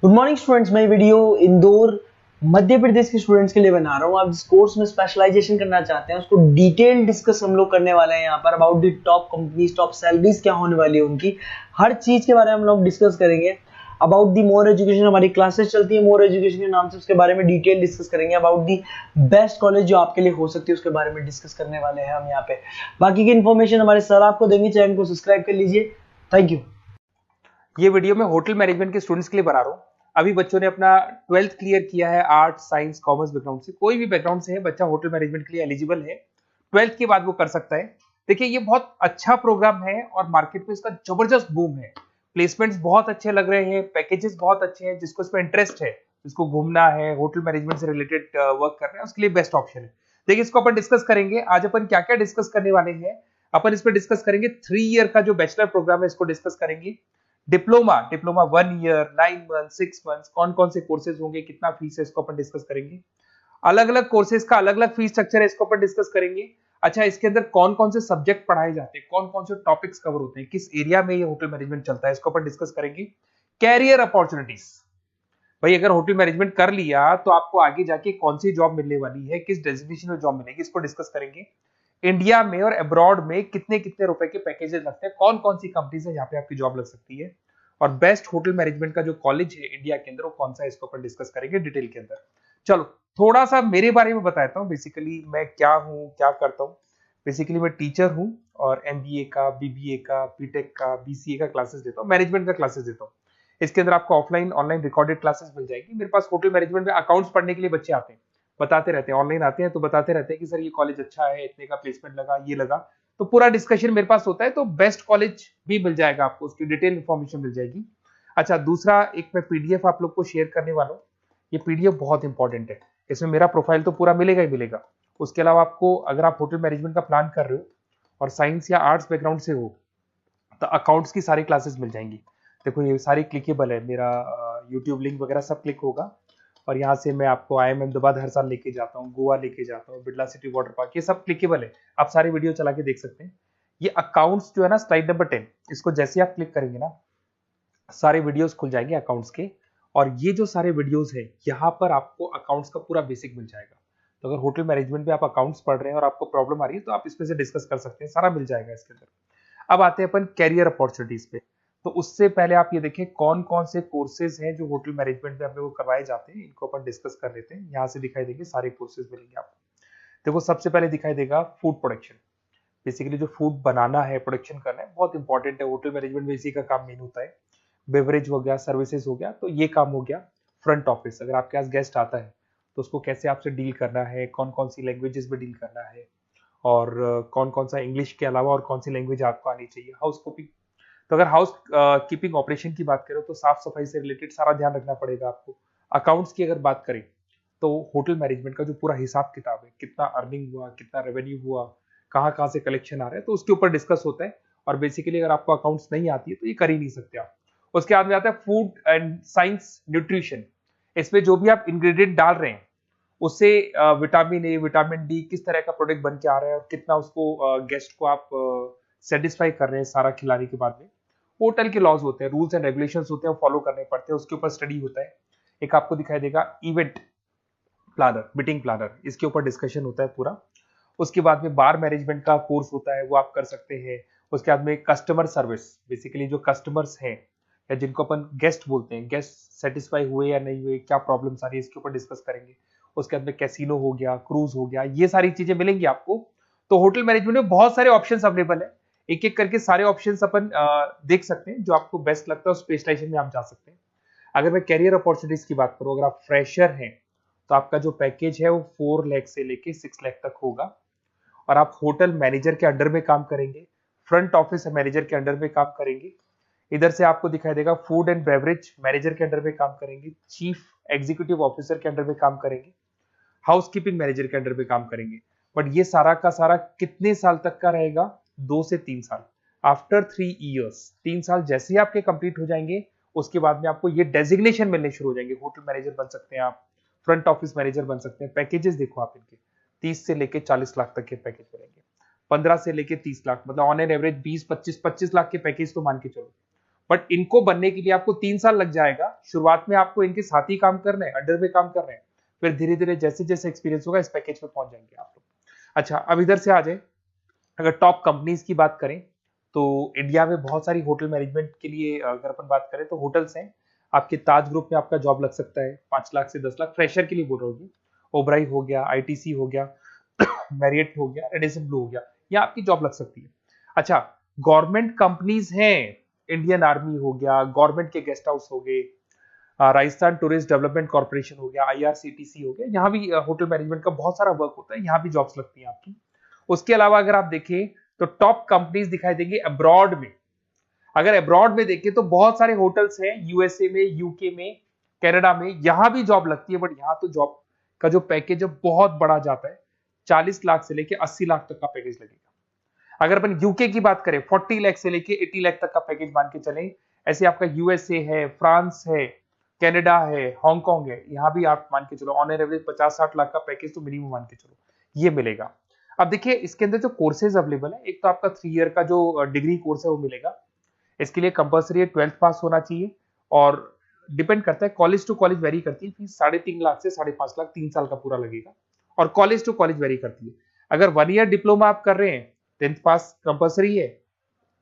Good morning students. मैं video Indore Madhya Pradesh के students के लिए बना रहा हूँ। आप जिस कोर्स में स्पेशलाइजेशन करना चाहते हैं उसको डिटेल डिस्कस हम लोग करने वाले हैं यहाँ पर। About the top companies, top salaries क्या होने वाली है उनकी, हर चीज के बारे में हम लोग डिस्कस करेंगे। अबाउट दी मोर एजुकेशन, हमारी क्लासेस चलती है मोर एजुकेशन के नाम से, उसके बारे में डिटेल डिस्कस करेंगे। अबाउट दी बेस्ट कॉलेज जो आपके लिए हो सकती है उसके बारे में डिस्कस करने वाले हैं हम यहाँ पे। बाकी की इन्फॉर्मेशन हमारे सर आपको देंगे। चैनल को सब्सक्राइब कर लीजिए। Thank you. ये वीडियो मैं होटल मैनेजमेंट के स्टूडेंट्स के लिए बना रहा हूँ। अभी बच्चों ने अपना 12th क्लियर किया है, आर्ट साइंस कॉमर्स बैकग्राउंड से, कोई भी बैकग्राउंड से है बच्चा होटल मैनेजमेंट के लिए एलिजिबल है। 12th के बाद वो कर सकता है। देखिए ये बहुत अच्छा प्रोग्राम है और मार्केट में इसका जबरदस्त बूम है। प्लेसमेंट्स बहुत अच्छे लग रहे हैं, पैकेजेस बहुत अच्छे हैं। जिसको इसमें इंटरेस्ट है, जिसको घूमना है, होटल मैनेजमेंट से रिलेटेड वर्क करना है, उसके लिए बेस्ट ऑप्शन है। देखिए इसको अपन डिस्कस करेंगे। आज अपन क्या क्या डिस्कस करने वाले हैं। अपन इसमें डिस्कस करेंगे 3 ईयर का जो बैचलर प्रोग्राम है इसको डिस्कस करेंगे। डिप्लोमा 1 ईयर, 9 मंथ, 6 मंथ, कौन कौन से कोर्सेज होंगे, कितना फीस है, इसको अपन डिस्कस करेंगे। अलग अलग कोर्सेज का अलग अलग फीस स्ट्रक्चर है, इसको अपन डिस्कस करेंगे। अच्छा, इसके अंदर कौन कौन से सब्जेक्ट पढ़ाए जाते हैं, कौन कौन से टॉपिक्स कवर होते हैं, किस एरिया में ये होटल मैनेजमेंट चलता है, इसको अपन डिस्कस करेंगे। कैरियर अपॉर्चुनिटीज, भाई अगर होटल मैनेजमेंट कर लिया तो आपको आगे जाके कौन सी जॉब मिलने वाली है, किस डेजिग्नेशन में जॉब मिलेगी, इसको डिस्कस करेंगे। इंडिया में और अब्रॉड में कितने कितने रुपए के पैकेजेस लगते हैं, कौन कौन सी कंपनीज है यहाँ पे आपकी जॉब लग सकती है, और बेस्ट होटल मैनेजमेंट का जो कॉलेज है इंडिया के अंदर वो कौन सा है, इसको अपन डिस्कस करेंगे डिटेल के अंदर। चलो थोड़ा सा मेरे बारे में बताता हूँ। बेसिकली मैं क्या हूँ, क्या करता हूँ। बेसिकली मैं टीचर हूँ और एमबीए का, बीबीए का, बीटेक का, बीसीए का क्लासेस देता हूँ, मैनेजमेंट का क्लासेस देता हूँ। इसके अंदर आपको ऑफलाइन ऑनलाइन रिकॉर्डेड क्लासेस मिल जाएगी। मेरे पास होटल मैनेजमेंट में अकाउंट्स पढ़ने के लिए बच्चे आते हैं, बताते रहते हैं, ऑनलाइन आते हैं तो बताते रहते हैं कि सर ये कॉलेज अच्छा है, इतने का प्लेसमेंट लगा, ये लगा। तो पूरा डिस्कशन मेरे पास होता है, तो बेस्ट कॉलेज भी मिल जाएगा आपको, उसकी डिटेल इंफॉर्मेशन मिल जाएगी। अच्छा, दूसरा एक मैं पीडीएफ आप लोग को शेयर करने वाला हूँ। ये पीडीएफ बहुत इंपॉर्टेंट है, इसमें मेरा प्रोफाइल तो पूरा मिलेगा ही मिलेगा। उसके अलावा आपको अगर आप होटल मैनेजमेंट का प्लान कर रहे हो और साइंस या आर्ट्स बैकग्राउंड से हो तो अकाउंट्स की सारी क्लासेस मिल जाएंगी। देखो ये सारी क्लिकेबल है, मेरा यूट्यूब लिंक वगैरह सब क्लिक होगा। और यहाँ से मैं आपको IIM अहमदाबाद हर साल लेके जाता हूँ, गोवा लेके जाता हूँ, बिरला सिटी वाटर पार्क, ये सब क्लिकेबल है। आप सारी वीडियो चला के देख सकते हैं। ये अकाउंट्स जो है ना, स्लाइड नंबर 10, इसको जैसे आप क्लिक करेंगे ना सारे वीडियोस खुल जाएंगे अकाउंट्स के। और ये जो सारे वीडियोस है यहाँ पर आपको अकाउंट्स का पूरा बेसिक मिल जाएगा। तो अगर होटल मैनेजमेंट में आप अकाउंट्स पढ़ रहे हैं और आपको प्रॉब्लम आ रही है तो आप इसमें से डिस्कस कर सकते हैं, सारा मिल जाएगा इसके अंदर। अब आते हैं अपन कैरियर अपॉर्चुनिटीज पे। तो उससे पहले आप ये देखें कौन कौन से कोर्सेज हैं जो होटल मैनेजमेंट में अपने को करवाए जाते हैं, इनको अपन डिस्कस कर लेते हैं। यहाँ से दिखाई देंगे सारे कोर्सेज मिलेंगे आपको। देखो सबसे पहले दिखाई देगा फूड प्रोडक्शन। बेसिकली जो फूड बनाना है, प्रोडक्शन करना है, बहुत इंपॉर्टेंट है। होटल मैनेजमेंट में इसी का काम मेन होता है। बेवरेज हो गया, सर्विसेज हो गया, तो ये काम हो गया। फ्रंट ऑफिस, अगर आपके पास गेस्ट आता है तो उसको कैसे आपसे डील करना है, कौन कौन सी लैंग्वेजेस में डील करना है, और कौन कौन सा इंग्लिश के अलावा और कौन सी लैंग्वेज आपको आनी चाहिए। हाउस कीपिंग, तो अगर हाउस कीपिंग ऑपरेशन की बात करें तो साफ सफाई से रिलेटेड सारा ध्यान रखना पड़ेगा आपको। अकाउंट्स की अगर बात करें तो होटल मैनेजमेंट का जो पूरा हिसाब किताब है, कितना अर्निंग हुआ, कितना रेवेन्यू हुआ, कहाँ कहाँ से कलेक्शन आ रहा है, तो उसके ऊपर डिस्कस होता है। और बेसिकली अगर आपको अकाउंट्स नहीं आती है तो ये कर ही नहीं सकते आप। उसके बाद में आता है फूड एंड साइंस न्यूट्रिशन। इसमें जो भी आप इंग्रेडिएंट डाल रहे हैं उससे विटामिन ए, विटामिन डी, किस तरह का प्रोडक्ट बन के आ रहा है और कितना उसको गेस्ट को आप सेटिस्फाई कर रहे हैं सारा खिलाने के बाद में। होटल के लॉज होते हैं, रूल्स एंड रेगुलेशंस होते हैं, फॉलो करने पड़ते हैं, उसके ऊपर स्टडी होता है। एक आपको दिखाई देगा इवेंट प्लानर, मीटिंग प्लानर, इसके ऊपर डिस्कशन होता है पूरा। उसके बाद में बार मैनेजमेंट का कोर्स होता है, वो आप कर सकते हैं। उसके बाद में कस्टमर सर्विस, बेसिकली जो कस्टमर्स हैं या जिनको अपन गेस्ट बोलते हैं, गेस्ट सेटिस्फाई हुए या नहीं हुए, क्या प्रॉब्लम्स आ रही है, इसके ऊपर डिस्कस करेंगे। उसके बाद में कैसीनो हो गया, क्रूज हो गया, ये सारी चीजें मिलेंगी आपको। तो होटल मैनेजमेंट में बहुत सारे ऑप्शंस अवेलेबल है। एक एक करके सारे ऑप्शंस अपन देख सकते हैं, जो आपको बेस्ट लगता है उस स्पेशलाइजेशन में आप जा सकते हैं। अगर मैं कैरियर अपॉर्चुनिटीज की बात करूं, अगर आप फ्रेशर हैं तो आपका जो पैकेज है वो 4 लाख से लेके 6 लाख तक होगा। और आप होटल मैनेजर के अंडर में काम करेंगे, फ्रंट ऑफिस मैनेजर के अंडर में काम करेंगे। इधर से आपको दिखाई देगा फूड एंड बेवरेज मैनेजर के अंडर में काम करेंगे, चीफ एग्जीक्यूटिव ऑफिसर के अंडर में काम करेंगे, हाउस कीपिंग मैनेजर के अंडर में काम करेंगे। बट ये सारा का सारा कितने साल तक का रहेगा? 2 से 3 साल। आफ्टर 3 ईयर्स, 3 साल जैसे ही आपके कंप्लीट हो जाएंगे उसके बाद में आपको ये डेजिग्नेशन मिलने शुरू हो जाएंगे। होटल मैनेजर बन सकते हैं आप, फ्रंट ऑफिस मैनेजर बन सकते हैं। पैकेजेस देखो आप इनके 30 से लेके 40 लाख तक के पैकेज मिलेंगे, 15 से लेके 30 लाख, मतलब ऑन एन एवरेज 20, 25 लाख के पैकेज तो मान के चलो। बट इनको बनने के लिए आपको 3 साल लग जाएगा। शुरुआत में आपको इनके साथ ही काम करना है, अंडर में काम करना है, फिर धीरे धीरे जैसे जैसे एक्सपीरियंस होगा इस पैकेज पे पहुंच जाएंगे आप लोग। अच्छा, अब इधर से आ जाए, अगर टॉप कंपनीज की बात करें तो इंडिया में बहुत सारी होटल मैनेजमेंट के लिए अगर अपन बात करें तो होटल्स हैं। आपके ताज ग्रुप में आपका जॉब लग सकता है 5 लाख से 10 लाख, फ्रेशर के लिए बोल रहा हूँ। ओबराई हो गया, आईटीसी हो गया, मैरियट हो गया, रेडिसन ब्लू हो गया, यहाँ आपकी जॉब लग सकती है। अच्छा, गवर्नमेंट कंपनीज हैं, इंडियन आर्मी हो गया, गवर्नमेंट के गेस्ट हाउस हो गए, राजस्थान टूरिस्ट डेवलपमेंट कॉर्पोरेशन हो गया, आईआरसीटीसी हो गया, यहाँ भी होटल मैनेजमेंट का बहुत सारा वर्क होता है, यहाँ भी जॉब्स लगती हैं आपकी। उसके अलावा अगर आप देखें तो टॉप कंपनीज दिखाई देंगी अब्रॉड में। अगर अब्रॉड में देखें तो बहुत सारे होटल्स हैं यूएसए में, यूके में, कनाडा में, यहां भी जॉब लगती है। बट यहाँ तो जॉब का जो पैकेज है बहुत बड़ा जाता है, 40 लाख से लेके 80 लाख तक का पैकेज लगेगा। अगर अपन यूके की बात करें 40 लाख से लेके 80 लाख तक का पैकेज मान के चलें। ऐसे आपका यूएसए है, फ्रांस है, कनाडा है, हांगकांग है, यहाँ भी आप मान के चलो ऑन एन एवरेज 50-60 लाख का पैकेज तो मिनिमम मान के चलो ये मिलेगा। अब देखिए इसके अंदर जो कोर्सेज अवेलेबल है, एक तो आपका 3 ईयर का जो डिग्री कोर्स है वो मिलेगा। इसके लिए कंपलसरी 12th पास होना चाहिए और डिपेंड करता है, कॉलेज टू कॉलेज वेरी करती है। फीस 3.5 लाख से 5.5 लाख 3 साल का पूरा लगेगा और कॉलेज टू कॉलेज वेरी करती है। अगर 1 ईयर डिप्लोमा आप कर रहे हैं, 10th पास कंपलसरी है,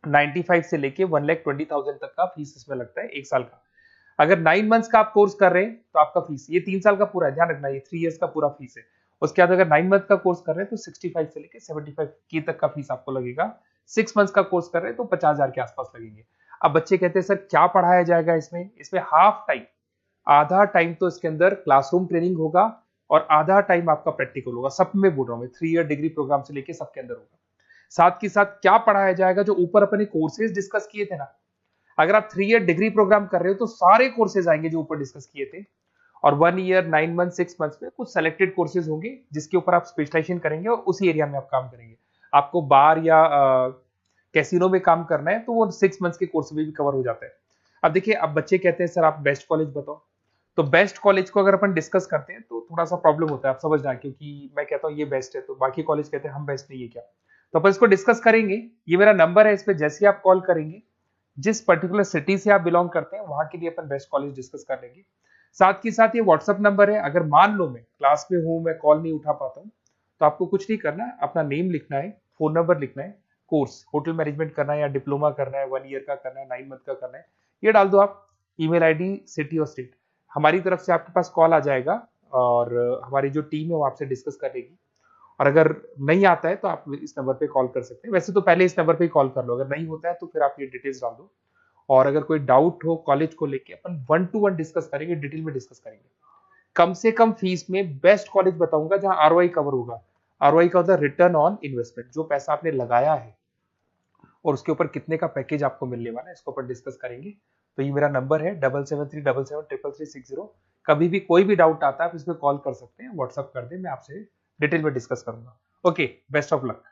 95 से लेके 1,20,000 तक का फीस इसमें लगता है 1 साल का। अगर 9 मंथ्स का आप कोर्स कर रहे हैं तो आपका फीस, ये 3 साल का पूरा है, ध्यान रखना, ये 3 इयर्स का पूरा फीस है। उसके बाद अगर 9 मंथ का कोर्स कर रहे हैं तो 65 से लेके 75 के तक का फीस आपको लगेगा। 6 मंथ्स का कोर्स कर रहे हैं तो 50,000 के आसपास लगेंगे। अब बच्चे कहते हैं सर क्या पढ़ाया जाएगा इसमें? इसमें हाफ टाइम, आधा टाइम तो इसके अंदर क्लासरूम ट्रेनिंग होगा और आधा टाइम आपका प्रैक्टिकल होगा। सब में बोल रहा हूँ मैं, 3 ईयर डिग्री प्रोग्राम से लेके सबके अंदर होगा। साथ के साथ क्या पढ़ाया जाएगा, जो ऊपर अपने कोर्सेज डिस्कस किए थे ना, अगर आप 3 ईयर डिग्री प्रोग्राम कर रहे हो तो सारे कोर्सेज आएंगे जो ऊपर डिस्कस किए थे। और 1 ईयर, 9 मंथ, 6 मंथ्स में कुछ सेलेक्टेड कोर्सेज होंगे जिसके ऊपर आप स्पेशलाइजेशन करेंगे और उसी एरिया में आप काम करेंगे। आपको बार या कैसीनो में काम करना है तो वो 6 मंथ्स के कोर्स में भी कवर हो जाता है। अब देखिए, अब बच्चे कहते हैं सर आप बेस्ट कॉलेज बताओ। तो बेस्ट कॉलेज को अगर अपन डिस्कस करते हैं तो थोड़ा सा प्रॉब्लम होता है, आप समझना, क्योंकि मैं कहता हूँ ये बेस्ट है तो बाकी कॉलेज कहते हैं हम बेस्ट नहीं है क्या। तो अपन इसको डिस्कस करेंगे। ये मेरा नंबर है, इस पे जैसे ही आप कॉल करेंगे, जिस पर्टिकुलर सिटी से आप बिलोंग करते हैं वहां के लिए अपन बेस्ट कॉलेज डिस्कस कर लेंगे। साथ के साथ ये व्हाट्सअप नंबर है, अगर मान लो मैं क्लास में हूं, मैं कॉल नहीं उठा पाता हूं, तो आपको कुछ नहीं करना है, अपना नेम लिखना है, फोन नंबर लिखना है, कोर्स होटल मैनेजमेंट करना है या डिप्लोमा करना है, 1 ईयर का करना है, 9 मंथ का करना है, ये डाल दो आप, ईमेल आईडी, सिटी और स्टेट। हमारी तरफ से आपके पास कॉल आ जाएगा और हमारी जो टीम है वो आपसे डिस्कस कर लेगी। और अगर नहीं आता है तो आप इस नंबर पे कॉल कर सकते हैं। वैसे तो पहले इस नंबर पे कॉल कर लो, अगर नहीं होता है तो फिर आप ये डिटेल्स डाल दो। और अगर कोई डाउट हो कॉलेज को लेके, अपन 1 to 1 डिस्कस करेंगे, डिटेल में डिस्कस करेंगे। कम से कम फीस में बेस्ट कॉलेज बताऊंगा जहां आरओआई कवर होगा। आरओआई का होता है रिटर्न ऑन इन्वेस्टमेंट, जो पैसा आपने लगाया है और उसके ऊपर कितने का पैकेज आपको मिलने वाला है, इसको अपन डिस्कस करेंगे। तो ये मेरा नंबर है 7737733360। कभी भी कोई भी डाउट आता है आप इसमें कॉल कर सकते हैं, व्हाट्सअप कर दे, मैं आपसे डिटेल में डिस्कस करूंगा। Okay, best of luck.